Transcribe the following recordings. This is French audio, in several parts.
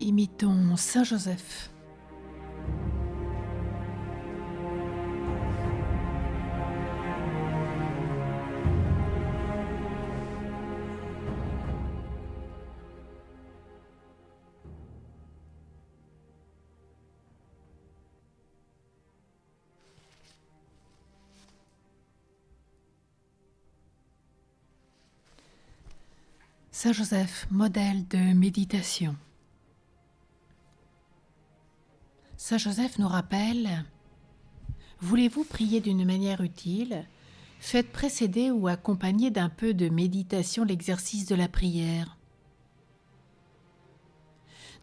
Imitons Saint Joseph. Saint Joseph, modèle de méditation. Saint Joseph nous rappelle: voulez-vous prier d'une manière utile? Faites précéder ou accompagner d'un peu de méditation l'exercice de la prière.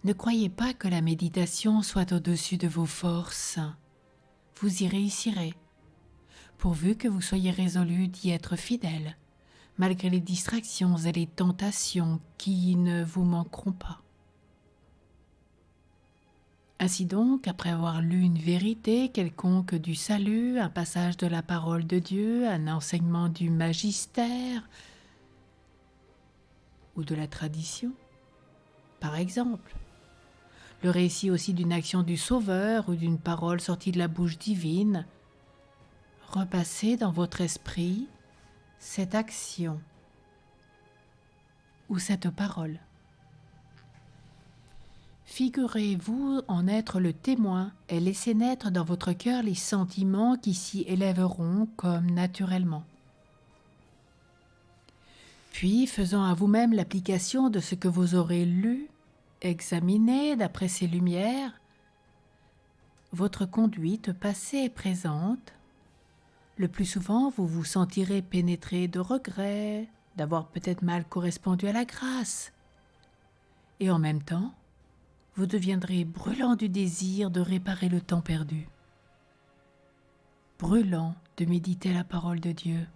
Ne croyez pas que la méditation soit au-dessus de vos forces. Vous y réussirez, pourvu que vous soyez résolu d'y être fidèle, malgré les distractions et les tentations qui ne vous manqueront pas. Ainsi donc, après avoir lu une vérité quelconque du salut, un passage de la parole de Dieu, un enseignement du magistère ou de la tradition, par exemple, le récit aussi d'une action du Sauveur ou d'une parole sortie de la bouche divine, repassez dans votre esprit cette action ou cette parole. Figurez-vous en être le témoin et laissez naître dans votre cœur les sentiments qui s'y élèveront comme naturellement. Puis, faisant à vous-même l'application de ce que vous aurez lu, examiné d'après ces lumières, votre conduite passée et présente, le plus souvent vous vous sentirez pénétré de regrets, d'avoir peut-être mal correspondu à la grâce, et en même temps, vous deviendrez brûlant du désir de réparer le temps perdu, brûlant de méditer la parole de Dieu,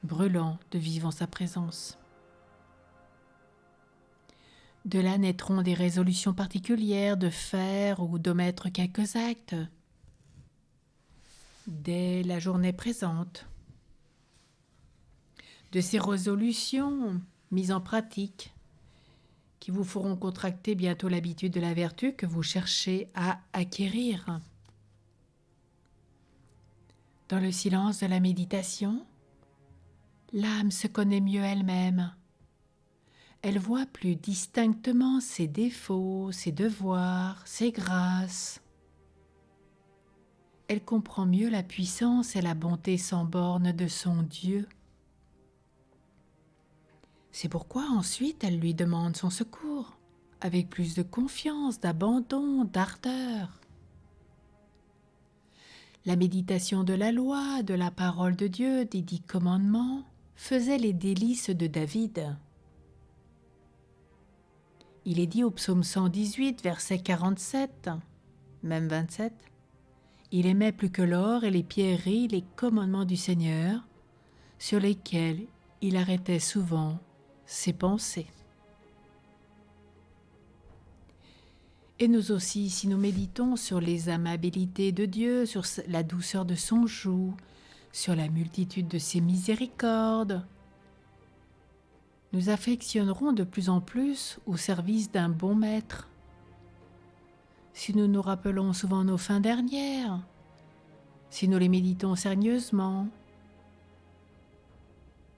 brûlant de vivre en sa présence. De là naîtront des résolutions particulières de faire ou d'omettre quelques actes dès la journée présente. De ces résolutions mises en pratique qui vous feront contracter bientôt l'habitude de la vertu que vous cherchez à acquérir. Dans le silence de la méditation, l'âme se connaît mieux elle-même. Elle voit plus distinctement ses défauts, ses devoirs, ses grâces. Elle comprend mieux la puissance et la bonté sans borne de son Dieu. C'est pourquoi ensuite elle lui demande son secours, avec plus de confiance, d'abandon, d'ardeur. La méditation de la loi, de la parole de Dieu, des 10 commandements, faisait les délices de David. Il est dit au psaume 118, verset 47, même 27, « Il aimait plus que l'or et les pierreries les commandements du Seigneur, sur lesquels il arrêtait souvent ses pensées. » Et nous aussi, si nous méditons sur les amabilités de Dieu, sur la douceur de son joug, sur la multitude de ses miséricordes, nous affectionnerons de plus en plus au service d'un bon maître. Si nous nous rappelons souvent nos fins dernières, si nous les méditons sérieusement,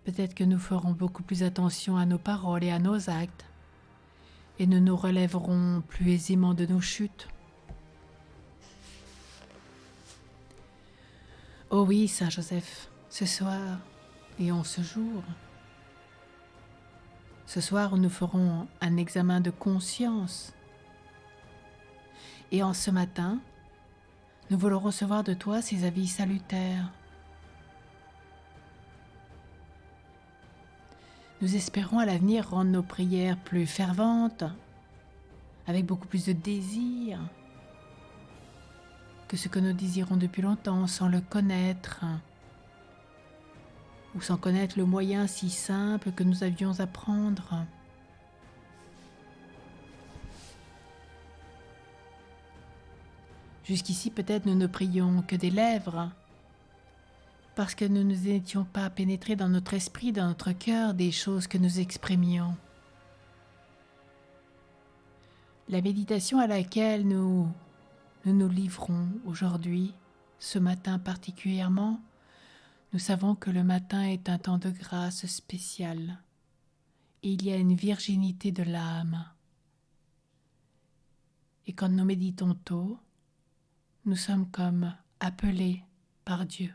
peut-être que nous ferons beaucoup plus attention à nos paroles et à nos actes, et nous nous relèverons plus aisément de nos chutes. Oh oui, Saint Joseph, ce soir et en ce jour, ce soir nous ferons un examen de conscience, et en ce matin, nous voulons recevoir de toi ces avis salutaires. Nous espérons à l'avenir rendre nos prières plus ferventes, avec beaucoup plus de désir que ce que nous désirons depuis longtemps sans le connaître, ou sans connaître le moyen si simple que nous avions à prendre. Jusqu'ici, peut-être nous ne prions que des lèvres, parce que nous n'étions pas pénétrés dans notre esprit, dans notre cœur, des choses que nous exprimions. La méditation à laquelle nous livrons aujourd'hui, ce matin particulièrement, nous savons que le matin est un temps de grâce spécial. Et il y a une virginité de l'âme. Et quand nous méditons tôt, nous sommes comme appelés par Dieu.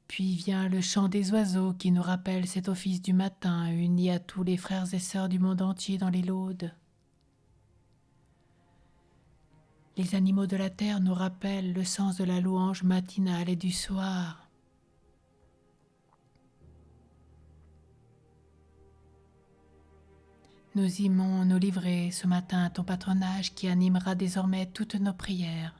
Puis vient le chant des oiseaux qui nous rappelle cet office du matin uni à tous les frères et sœurs du monde entier dans les laudes. Les animaux de la terre nous rappellent le sens de la louange matinale et du soir. Nous aimons nous livrer ce matin à ton patronage qui animera désormais toutes nos prières.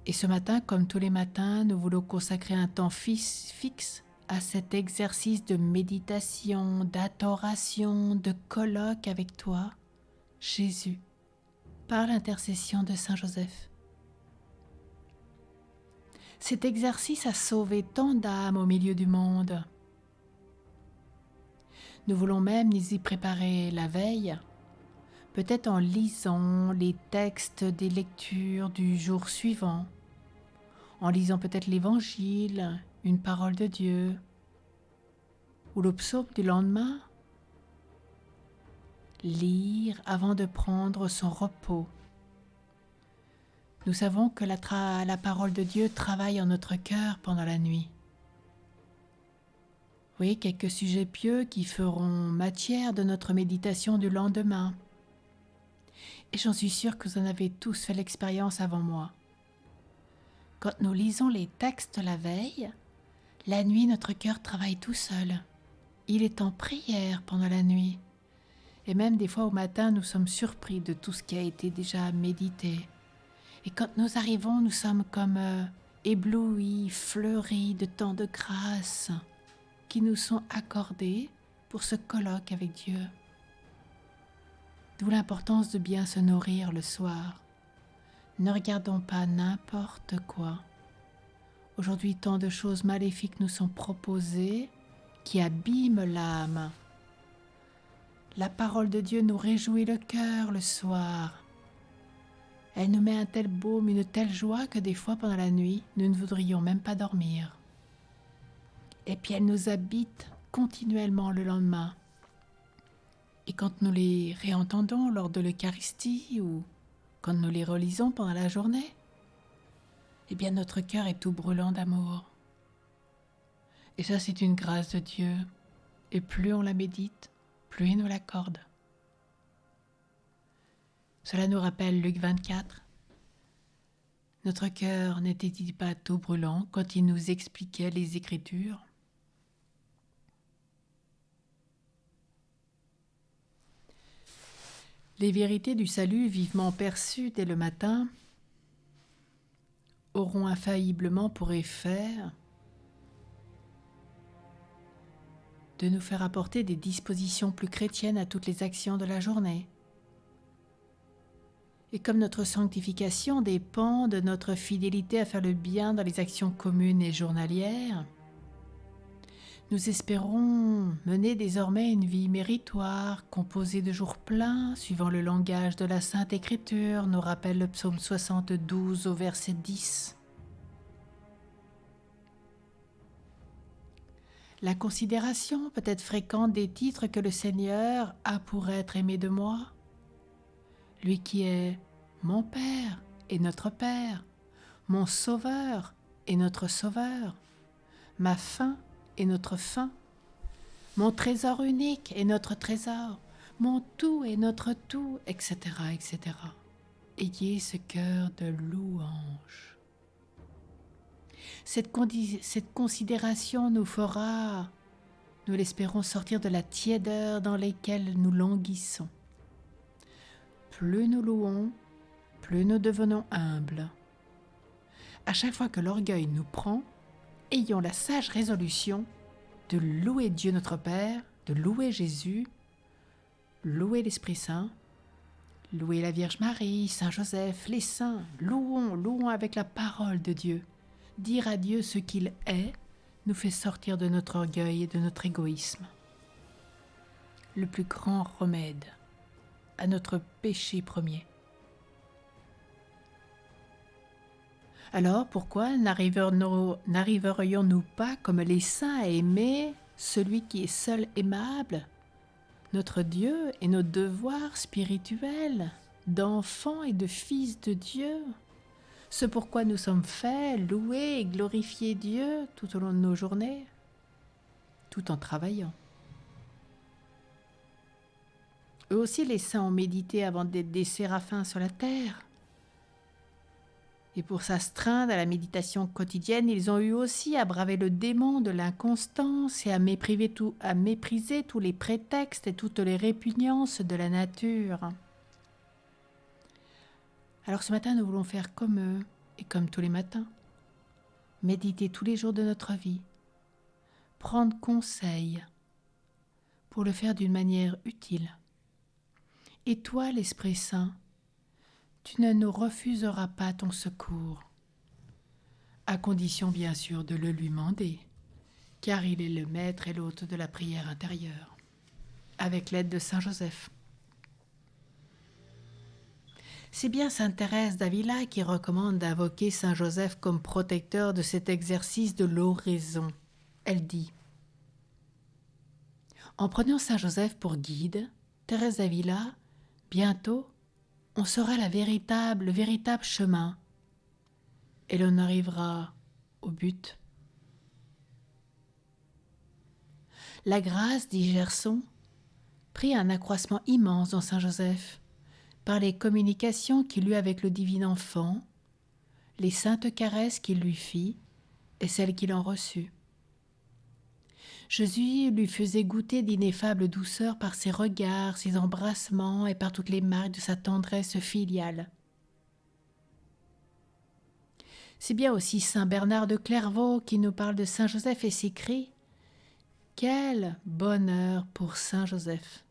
Et ce matin, comme tous les matins, nous voulons consacrer un temps fixe à cet exercice de méditation, d'adoration, de colloque avec toi, Jésus, par l'intercession de Saint Joseph. Cet exercice a sauvé tant d'âmes au milieu du monde. Nous voulons même nous y préparer la veille, peut-être en lisant les textes des lectures du jour suivant, en lisant peut-être l'Évangile, une parole de Dieu, ou le psaume du lendemain. Lire avant de prendre son repos. Nous savons que la parole de Dieu travaille en notre cœur pendant la nuit. Oui, quelques sujets pieux qui feront matière de notre méditation du lendemain. Et j'en suis sûre que vous en avez tous fait l'expérience avant moi. Quand nous lisons les textes la veille, la nuit, notre cœur travaille tout seul. Il est en prière pendant la nuit. Et même des fois au matin, nous sommes surpris de tout ce qui a été déjà médité. Et quand nous arrivons, nous sommes comme éblouis, fleuris de tant de grâce qui nous sont accordés pour ce colloque avec Dieu. D'où l'importance de bien se nourrir le soir. Ne regardons pas n'importe quoi. Aujourd'hui, tant de choses maléfiques nous sont proposées qui abîment l'âme. La parole de Dieu nous réjouit le cœur le soir. Elle nous met un tel baume, une telle joie que des fois pendant la nuit, nous ne voudrions même pas dormir. Et puis elle nous habite continuellement le lendemain. Et quand nous les réentendons lors de l'Eucharistie ou quand nous les relisons pendant la journée, eh bien notre cœur est tout brûlant d'amour. Et ça, c'est une grâce de Dieu. Et plus on la médite, plus il nous l'accorde. Cela nous rappelle Luc 24. Notre cœur n'était-il pas tout brûlant quand il nous expliquait les Écritures ? Les vérités du salut vivement perçues dès le matin auront infailliblement pour effet de nous faire apporter des dispositions plus chrétiennes à toutes les actions de la journée. Et comme notre sanctification dépend de notre fidélité à faire le bien dans les actions communes et journalières, nous espérons mener désormais une vie méritoire, composée de jours pleins, suivant le langage de la Sainte Écriture, nous rappelle le psaume 72 au verset 10. La considération peut-être fréquente des titres que le Seigneur a pour être aimé de moi, lui qui est mon Père et notre Père, mon Sauveur et notre Sauveur, ma fin et notre fin, mon trésor unique et notre trésor, mon tout et notre tout, etc., etc. Ayez ce cœur de louange. Cette considération nous fera, nous l'espérons, sortir de la tiédeur dans laquelle nous languissons. Plus nous louons, plus nous devenons humbles. À chaque fois que l'orgueil nous prend, ayons la sage résolution de louer Dieu notre Père, de louer Jésus, louer l'Esprit Saint, louer la Vierge Marie, Saint Joseph, les saints. Louons avec la parole de Dieu. Dire à Dieu ce qu'il est nous fait sortir de notre orgueil et de notre égoïsme. le plus grand remède à notre péché premier. Alors pourquoi n'arriverions-nous pas comme les saints à aimer celui qui est seul aimable, notre Dieu et nos devoirs spirituels d'enfants et de fils de Dieu, ce pourquoi nous sommes faits, louer et glorifier Dieu tout au long de nos journées, tout en travaillant. Eux aussi les saints ont médité avant d'être des séraphins sur la terre. Et pour s'astreindre à la méditation quotidienne, ils ont eu aussi à braver le démon de l'inconstance et à mépriser tous les prétextes et toutes les répugnances de la nature. Alors ce matin, nous voulons faire comme eux et comme tous les matins. Méditer tous les jours de notre vie. Prendre conseil pour le faire d'une manière utile. Et toi, l'Esprit Saint, tu ne nous refuseras pas ton secours, à condition bien sûr de le lui demander, car il est le maître et l'hôte de la prière intérieure, avec l'aide de Saint Joseph. C'est bien Sainte Thérèse d'Avila qui recommande d'invoquer Saint Joseph comme protecteur de cet exercice de l'oraison. Elle dit : en prenant Saint Joseph pour guide, Thérèse d'Avila, bientôt, on saura le véritable chemin et l'on arrivera au but. La grâce, dit Gerson, prit un accroissement immense dans Saint Joseph par les communications qu'il eut avec le divin enfant, les saintes caresses qu'il lui fit et celles qu'il en reçut. Jésus lui faisait goûter d'ineffables douceurs par ses regards, ses embrassements et par toutes les marques de sa tendresse filiale. C'est bien aussi saint Bernard de Clairvaux qui nous parle de Saint Joseph et s'écrie : quel bonheur pour Saint Joseph,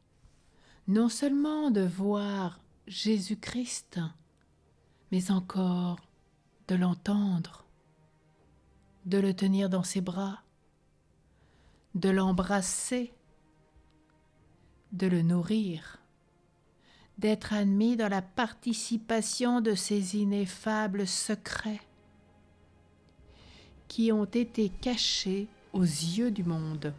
non seulement de voir Jésus-Christ, mais encore de l'entendre, de le tenir dans ses bras, de l'embrasser, de le nourrir, d'être admis dans la participation de ces ineffables secrets qui ont été cachés aux yeux du monde.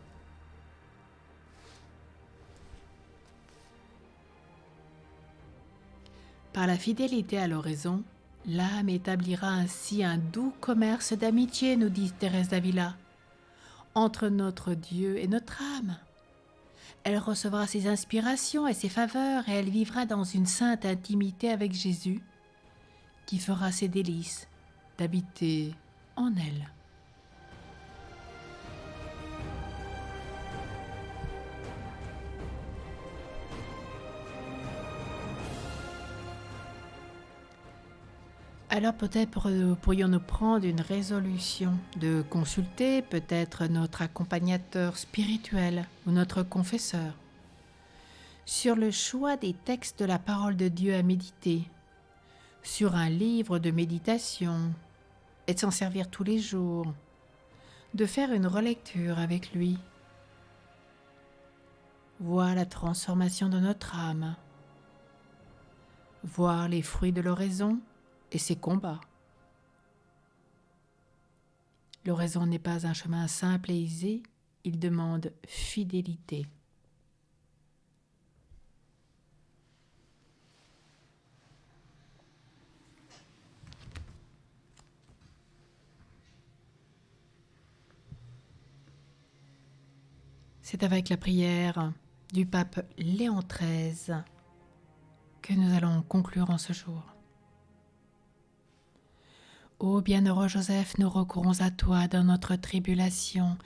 Par la fidélité à l'oraison, l'âme établira ainsi un doux commerce d'amitié, nous dit Thérèse d'Avila, entre notre Dieu et notre âme. Elle recevra ses inspirations et ses faveurs et elle vivra dans une sainte intimité avec Jésus, qui fera ses délices d'habiter en elle. Alors peut-être pourrions-nous prendre une résolution de consulter peut-être notre accompagnateur spirituel ou notre confesseur sur le choix des textes de la parole de Dieu à méditer, sur un livre de méditation et de s'en servir tous les jours, de faire une relecture avec lui, voir la transformation de notre âme, voir les fruits de l'oraison et ses combats. L'oraison n'est pas un chemin simple et aisé, il demande fidélité. C'est avec la prière du pape Léon XIII que nous allons conclure en ce jour. Ô bienheureux Joseph, nous recourons à toi dans notre tribulation,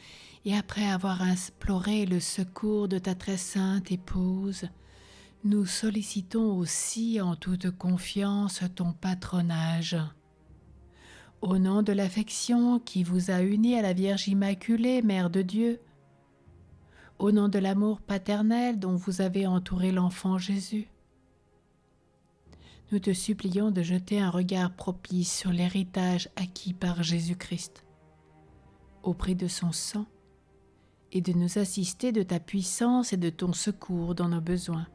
et après avoir imploré le secours de ta très sainte épouse, nous sollicitons aussi en toute confiance ton patronage. Au nom de l'affection qui vous a unis à la Vierge Immaculée, Mère de Dieu, au nom de l'amour paternel dont vous avez entouré l'enfant Jésus, nous te supplions de jeter un regard propice sur l'héritage acquis par Jésus-Christ, au prix de son sang et de nous assister de ta puissance et de ton secours dans nos besoins.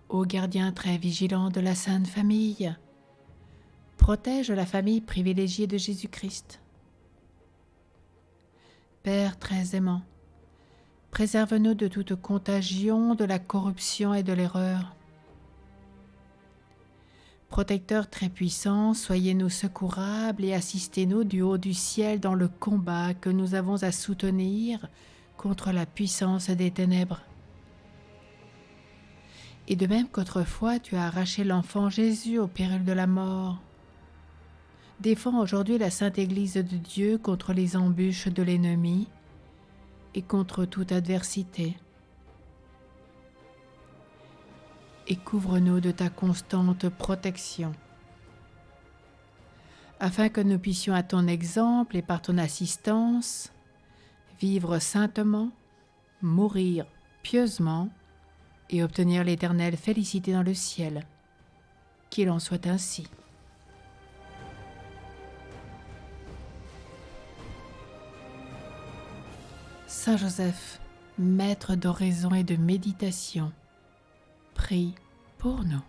Ô gardien très vigilant de la Sainte Famille, protège la famille privilégiée de Jésus-Christ. Père très aimant, préserve-nous de toute contagion, de la corruption et de l'erreur. Protecteur très puissant, soyez-nous secourables et assistez-nous du haut du ciel dans le combat que nous avons à soutenir contre la puissance des ténèbres. Et de même qu'autrefois tu as arraché l'enfant Jésus au péril de la mort, défends aujourd'hui la Sainte Église de Dieu contre les embûches de l'ennemi et contre toute adversité. Et couvre-nous de ta constante protection, afin que nous puissions à ton exemple et par ton assistance vivre saintement, mourir pieusement et obtenir l'éternelle félicité dans le ciel. Qu'il en soit ainsi. Saint Joseph, maître d'oraison et de méditation, prie pour nous.